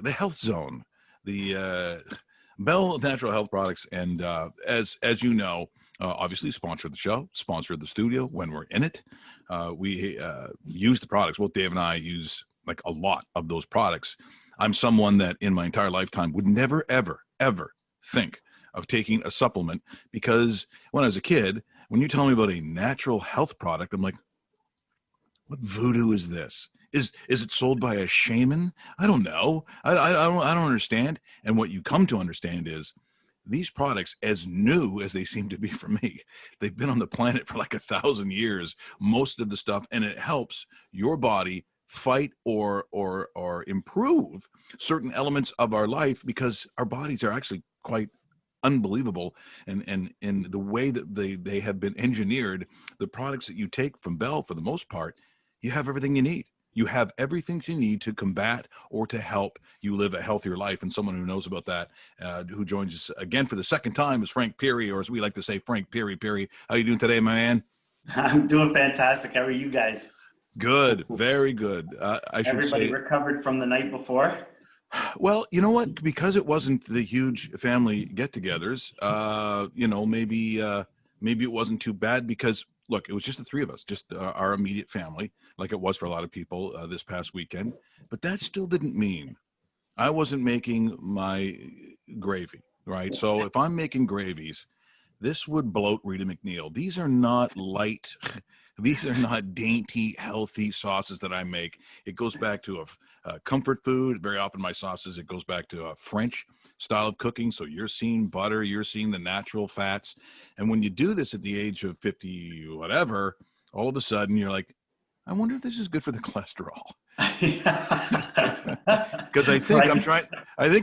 the Health Zone, the Bell Natural Health Products, and as you know, obviously sponsor the show, sponsor the studio when we're in it. We use the products. Well, Dave and I use like a lot of those products. I'm someone that in my entire lifetime would never, ever, ever think of taking a supplement, because when I was a kid, when you tell me about a natural health product, I'm like, what voodoo is this? Is it sold by a shaman? I don't know. I don't understand. And what you come to understand is these products, as new as they seem to be for me, they've been on the planet for like 1,000 years, most of the stuff, and it helps your body fight or improve certain elements of our life, because our bodies are actually quite unbelievable, and in the way that they have been engineered. The products that you take from Bell, for the most part, you have everything you need. You have everything you need to combat or to help you live a healthier life. And someone who knows about that, who joins us again for the second time, is Frank Pirri, or as we like to say, Frank Pirri. Pirri, how you doing today, my man? I'm doing fantastic. How are you guys? Good, very good. I should Everybody say, recovered from the night before? well, you know what? Because it wasn't the huge family get-togethers, maybe it wasn't too bad, because look, it was just the three of us, just our immediate family, like it was for a lot of people this past weekend. But that still didn't mean I wasn't making my gravy, right? So if I'm making gravies, this would bloat Rita McNeil. These are not light, these are not dainty, healthy sauces that I make. It goes back to a comfort food. Very often my sauces, it goes back to a French style of cooking. So you're seeing butter, you're seeing the natural fats. And when you do this at the age of 50, whatever, all of a sudden you're like, I wonder if this is good for the cholesterol. Because I think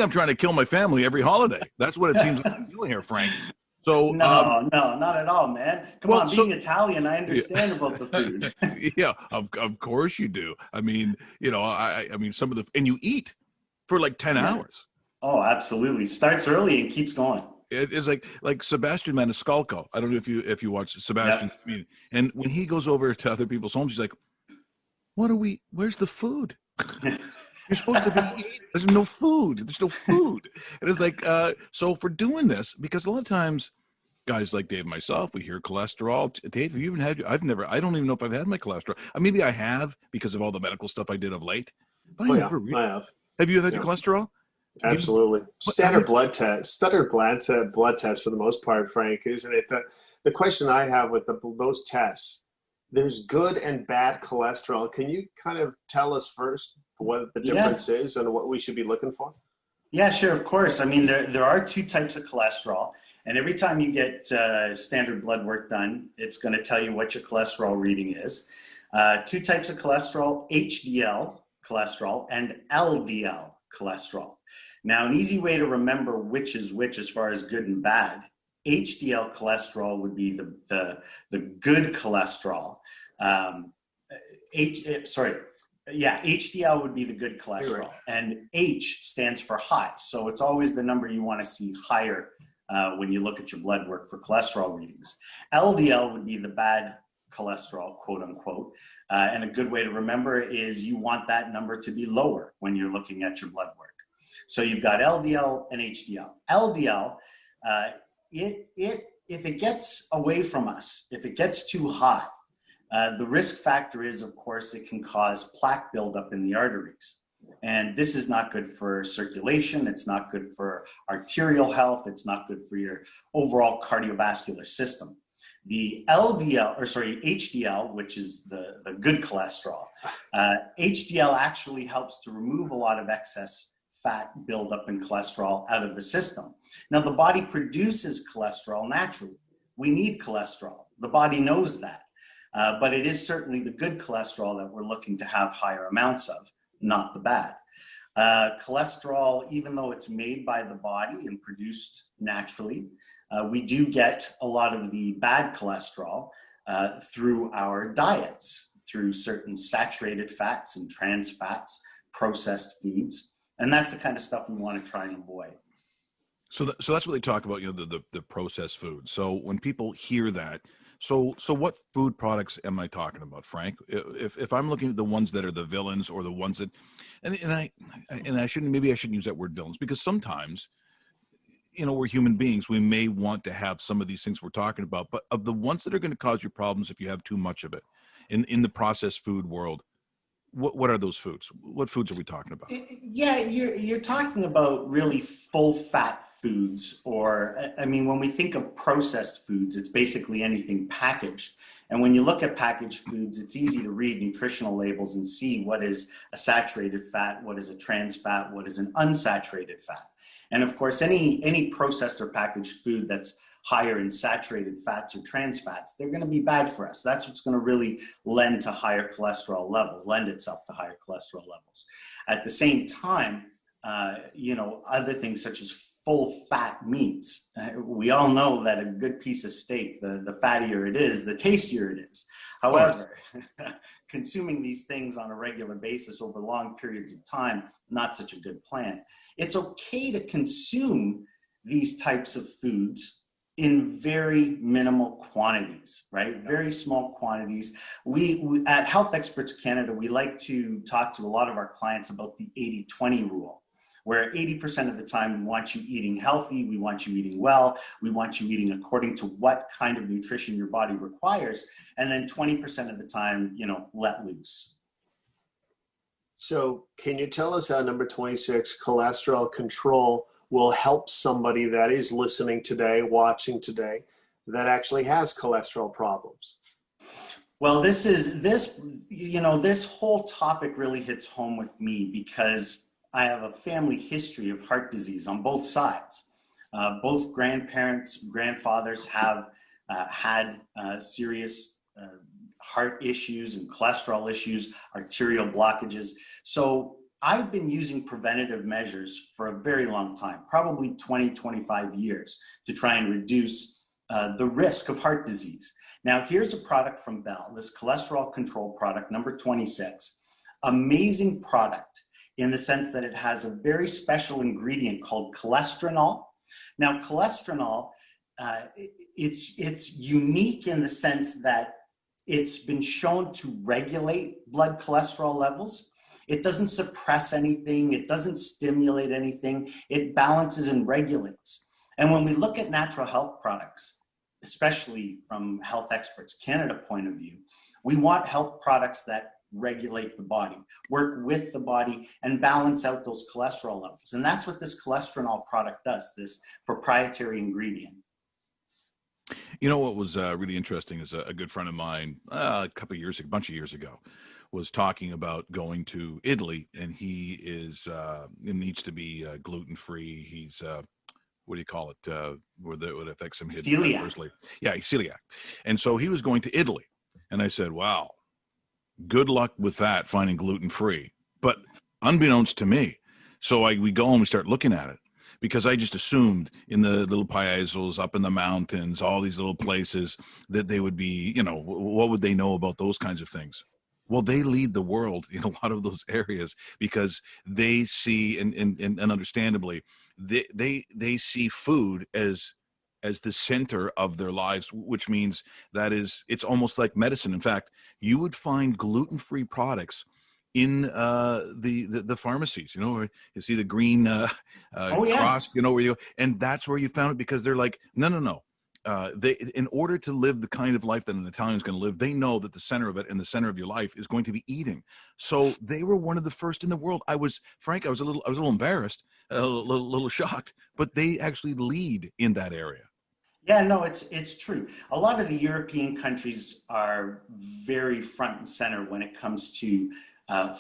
I'm trying to kill my family every holiday. That's what it seems like I'm doing here, Frank. So no, not at all, man. Come on, being Italian, I understand about the food. Yeah, of course you do. I mean, I mean, some of the, and you eat for like 10 hours. Oh, absolutely. Starts early and keeps going. It is like Sebastian Maniscalco. I don't know if you watch Sebastian. Yep. And when he goes over to other people's homes, he's like, where's the food? You're supposed to be eating. There's no food. There's no food. And it's like, so for doing this, because a lot of times guys like Dave and myself, we hear cholesterol. Dave, have you even had, I don't even know if I've had my cholesterol. Maybe I have, because of all the medical stuff I did of late. But I have. Have you had your cholesterol? Absolutely. Standard blood test for the most part, Frank, isn't it? The question I have with those tests, there's good and bad cholesterol. Can you kind of tell us first what the difference is and what we should be looking for? Yeah, sure, of course. I mean, there are two types of cholesterol, and every time you get standard blood work done, it's going to tell you what your cholesterol reading is. Two types of cholesterol: HDL cholesterol and LDL cholesterol. Now, an easy way to remember which is which as far as good and bad: HDL cholesterol would be the good cholesterol. HDL would be the good cholesterol, and H stands for high. So it's always the number you want to see higher when you look at your blood work for cholesterol readings. LDL would be the bad cholesterol, quote unquote. And a good way to remember is you want that number to be lower when you're looking at your blood work. So you've got LDL and HDL. LDL, if it gets away from us, if it gets too high, the risk factor is, of course, it can cause plaque buildup in the arteries. And this is not good for circulation. It's not good for arterial health. It's not good for your overall cardiovascular system. The HDL, which is the good cholesterol, HDL actually helps to remove a lot of excess fat buildup in cholesterol out of the system. Now, the body produces cholesterol naturally. We need cholesterol. The body knows that. But it is certainly the good cholesterol that we're looking to have higher amounts of, not the bad. Cholesterol, even though it's made by the body and produced naturally, we do get a lot of the bad cholesterol through our diets, through certain saturated fats and trans fats, processed foods. And that's the kind of stuff we want to try and avoid. So that's what they talk about, the processed food. So when people hear that, So what food products am I talking about, Frank? If I'm looking at the ones that are the villains or the ones that, and I shouldn't, maybe I shouldn't use that word villains, because sometimes, we're human beings. We may want to have some of these things we're talking about, but of the ones that are going to cause you problems if you have too much of it in the processed food world, what are those foods? What foods are we talking about? Yeah, you're talking about really full fat foods, or I mean, when we think of processed foods, it's basically anything packaged. And when you look at packaged foods, it's easy to read nutritional labels and see what is a saturated fat, what is a trans fat, what is an unsaturated fat. And of course, any processed or packaged food that's higher in saturated fats or trans fats, they're going to be bad for us. That's what's going to really lend itself to higher cholesterol levels. At the same time, other things such as full fat meats. We all know that a good piece of steak, the fattier it is, the tastier it is. However, consuming these things on a regular basis over long periods of time, not such a good plan. It's okay to consume these types of foods in very minimal quantities, right? Very small quantities. We at Health Experts Canada, we like to talk to a lot of our clients about the 80-20 rule, where 80% of the time we want you eating healthy, we want you eating well, we want you eating according to what kind of nutrition your body requires, and then 20% of the time, let loose. So can you tell us how number 26, cholesterol control, will help somebody that is listening today, watching today, that actually has cholesterol problems? Well, this whole topic really hits home with me because I have a family history of heart disease on both sides. Both grandfathers have had serious heart issues and cholesterol issues, arterial blockages. So I've been using preventative measures for a very long time, probably 20, 25 years, to try and reduce the risk of heart disease. Now, here's a product from Bell, this cholesterol control product, number 26. Amazing product in the sense that it has a very special ingredient called cholesterol. Now, cholesterol, it's unique in the sense that it's been shown to regulate blood cholesterol levels. It doesn't suppress anything. It doesn't stimulate anything. It balances and regulates. And when we look at natural health products, especially from Health Experts Canada point of view, we want health products that regulate the body, work with the body, and balance out those cholesterol levels. And that's what this cholesterol product does, this proprietary ingredient. What was really interesting is a good friend of mine, a bunch of years ago, was talking about going to Italy, and he it needs to be gluten-free. He's what do you call it? Where it affects him adversely. Yeah, he's celiac. And so he was going to Italy, and I said, "Wow, good luck with that, finding gluten-free." But unbeknownst to me, so we go and we start looking at it, because I just assumed in the little paesos up in the mountains, all these little places, that they would be, what would they know about those kinds of things? Well, they lead the world in a lot of those areas, because they see, and understandably, they see food as the center of their lives, which means it's almost like medicine. In fact, you would find gluten-free products in the pharmacies, where you see the green cross, and that's where you found it, because they're like, no. They, in order to live the kind of life that an Italian is going to live, they know that the center of it and the center of your life is going to be eating. So they were one of the first in the world. I was a little embarrassed, a little shocked, but they actually lead in that area. Yeah, no, it's true. A lot of the European countries are very front and center when it comes to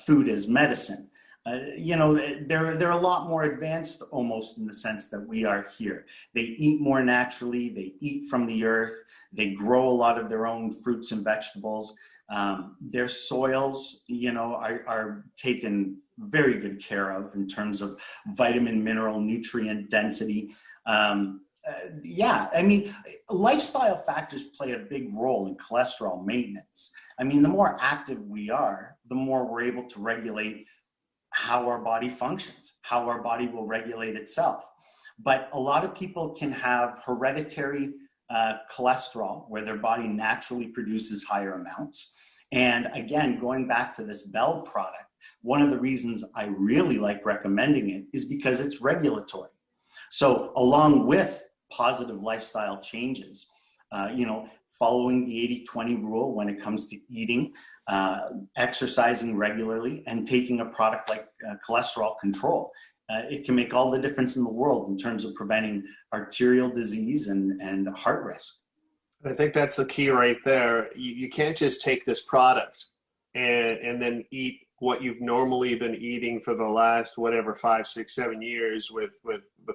food as medicine. They're a lot more advanced, almost, in the sense that we are here. They eat more naturally. They eat from the earth. They grow a lot of their own fruits and vegetables. Their soils, are taken very good care of in terms of vitamin, mineral, nutrient density. Lifestyle factors play a big role in cholesterol maintenance. I mean, the more active we are, the more we're able to regulate how our body functions, how our body will regulate itself. But a lot of people can have hereditary cholesterol, where their body naturally produces higher amounts. And again, going back to this Bell product, one of the reasons I really like recommending it is because it's regulatory. So along with positive lifestyle changes, following the 80-20 rule when it comes to eating, exercising regularly, and taking a product like cholesterol control, it can make all the difference in the world in terms of preventing arterial disease and heart risk. I think that's the key right there. You can't just take this product and then eat what you've normally been eating for the last, whatever, 5, 6, 7 years with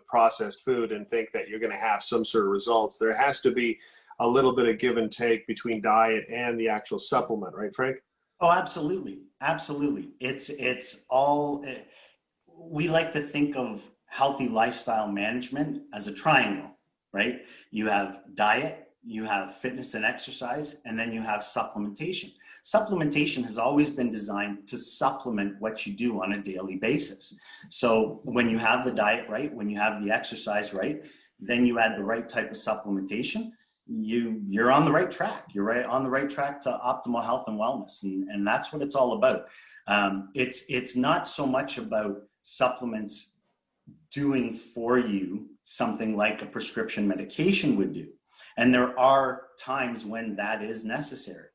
processed food and think that you're going to have some sort of results. There has to be a little bit of give and take between diet and the actual supplement, right, Frank? Oh, absolutely. Absolutely. It's all, we like to think of healthy lifestyle management as a triangle, right? You have diet, you have fitness and exercise, and then you have supplementation. Supplementation has always been designed to supplement what you do on a daily basis. So when you have the diet right, when you have the exercise right, then you add the right type of supplementation, you're on the right track. You're right on the right track to optimal health and wellness. And that's what it's all about. It's not so much about supplements doing for you something like a prescription medication would do. And there are times when that is necessary.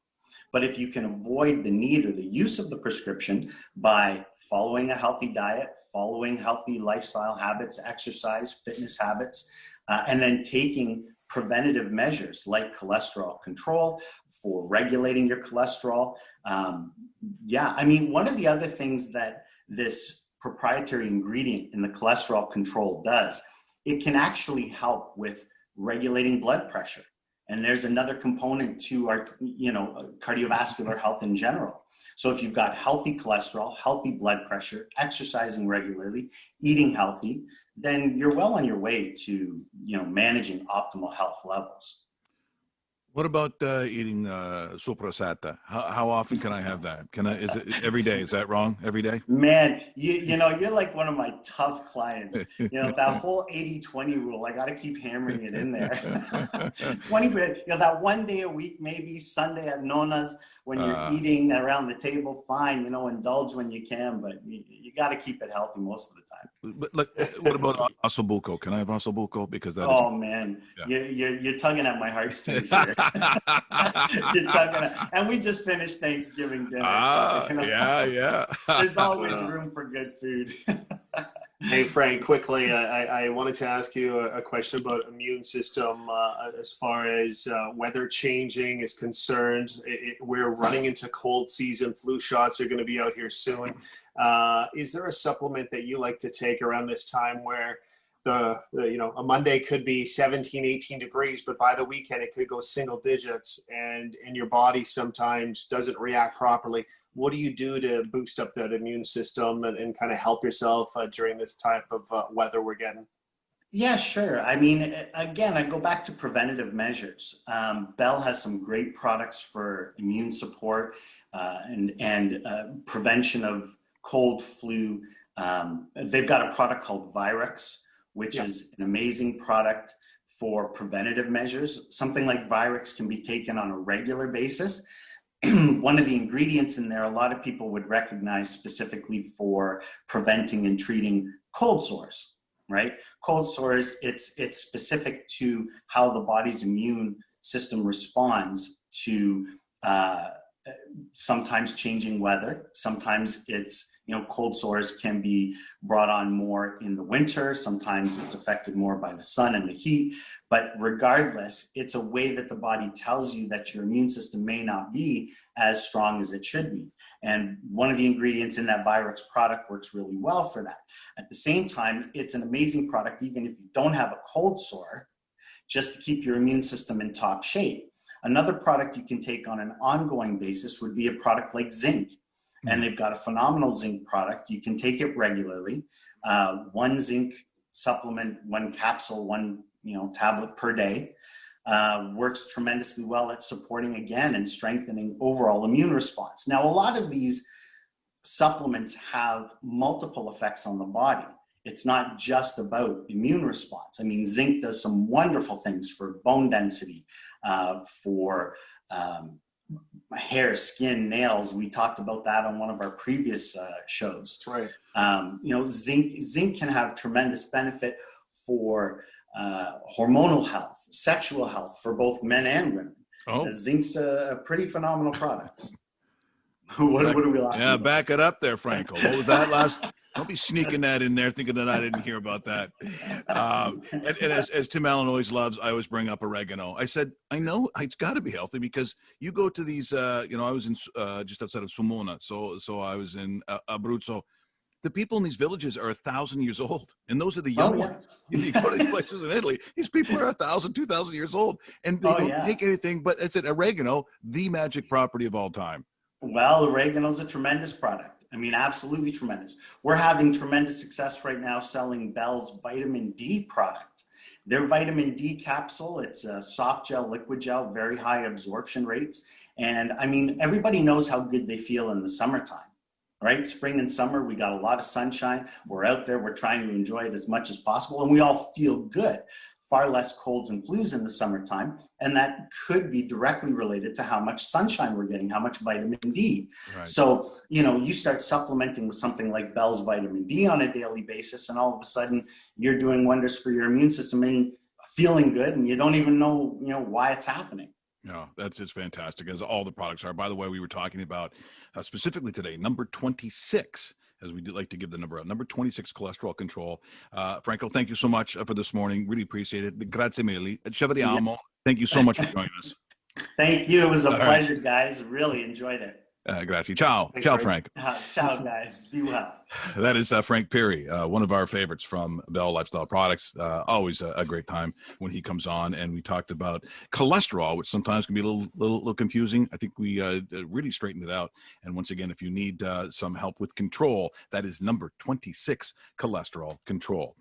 But if you can avoid the need or the use of the prescription by following a healthy diet, following healthy lifestyle habits, exercise, fitness habits, and then taking preventative measures like cholesterol control for regulating your cholesterol. One of the other things that this proprietary ingredient in the cholesterol control does, it can actually help with regulating blood pressure. And there's another component to our, cardiovascular health in general. So if you've got healthy cholesterol, healthy blood pressure, exercising regularly, eating healthy, then you're well on your way to, managing optimal health levels. What about eating soprasata? How often can I have that? Is it every day? Is that wrong? Every day? Man, you're like one of my tough clients. That whole 80-20 rule, I got to keep hammering it in there. 20, that 1 day a week, maybe Sunday at Nona's when you're eating around the table, fine, indulge when you can, but you got to keep it healthy most of the time. But what about ossobuco? Can I have ossobuco? Because man, yeah. You're tugging at my heartstrings here. You're tugging at, and we just finished Thanksgiving dinner. Yeah. There's always room for good food. Hey, Frank, quickly, I wanted to ask you a question about immune system as far as weather changing is concerned. We're running into cold season. Flu shots are going to be out here soon. Is there a supplement that you like to take around this time where a Monday could be 17, 18 degrees, but by the weekend it could go single digits and your body sometimes doesn't react properly? What do you do to boost up that immune system and kind of help yourself during this type of weather we're getting? Yeah, sure. I mean, again, I go back to preventative measures. Bell has some great products for immune support and prevention of cold, flu. They've got a product called Virex, which is an amazing product for preventative measures. Something like Virex can be taken on a regular basis. One of the ingredients in there, a lot of people would recognize specifically for preventing and treating cold sores, right? Cold sores, it's specific to how the body's immune system responds to sometimes changing weather. Sometimes it's, cold sores can be brought on more in the winter. Sometimes it's affected more by the sun and the heat. But regardless, it's a way that the body tells you that your immune system may not be as strong as it should be. And one of the ingredients in that Virex product works really well for that. At the same time, it's an amazing product, even if you don't have a cold sore, just to keep your immune system in top shape. Another product you can take on an ongoing basis would be a product like zinc. And they've got a phenomenal zinc product. You can take it regularly. One zinc supplement, one capsule, one tablet per day. Works tremendously well at supporting, again, and strengthening overall immune response. Now, a lot of these supplements have multiple effects on the body. it's not just about immune response. I mean, zinc does some wonderful things for bone density, for hair, skin, nails. We talked about that on one of our previous shows. That's right. Zinc can have tremendous benefit for hormonal health, sexual health for both men and women. Zinc's a pretty phenomenal product. What are we laughing about? Back it up there, Franco. What was that last? Don't be sneaking that in there thinking that I didn't hear about that. And as Tim Allen always loves, I always bring up oregano. I said, I know it's got to be healthy because you go to these, I was in just outside of Sulmona. So I was in Abruzzo. The people in these villages are 1,000 years old, and those are the young ones. You go to these places in Italy, these people are 1,000, 2,000 years old, and they don't take anything but it's an oregano, the magic property of all time. Well, oregano is a tremendous product. I mean, absolutely tremendous. We're having tremendous success right now selling Bell's vitamin D product. Their vitamin D capsule, it's a soft gel, liquid gel, very high absorption rates. And I mean, everybody knows how good they feel in the summertime. Right? Spring and summer, we got a lot of sunshine. We're out there, we're trying to enjoy it as much as possible, and we all feel good. Far less colds and flus in the summertime, and that could be directly related to how much sunshine we're getting, how much vitamin D. Right. So, you start supplementing with something like Bell's vitamin D on a daily basis, and all of a sudden you're doing wonders for your immune system and feeling good, and you don't even know, why it's happening. No, it's fantastic, as all the products are. By the way, we were talking about specifically today, number 26, as we do like to give the number out, number 26 cholesterol control. Franco, thank you so much for this morning. Really appreciate it. Grazie mille. Ci vediamo. Thank you so much for joining us. Thank you. It was a pleasure, guys. Really enjoyed it. Grazie. Ciao. Thanks, ciao, Frank. Ciao, guys. Be well. That is Frank Pirri, one of our favorites from Bell Lifestyle Products. Always a great time when he comes on, and we talked about cholesterol, which sometimes can be a little confusing. I think we really straightened it out. And once again, if you need some help with control, that is number 26, cholesterol control.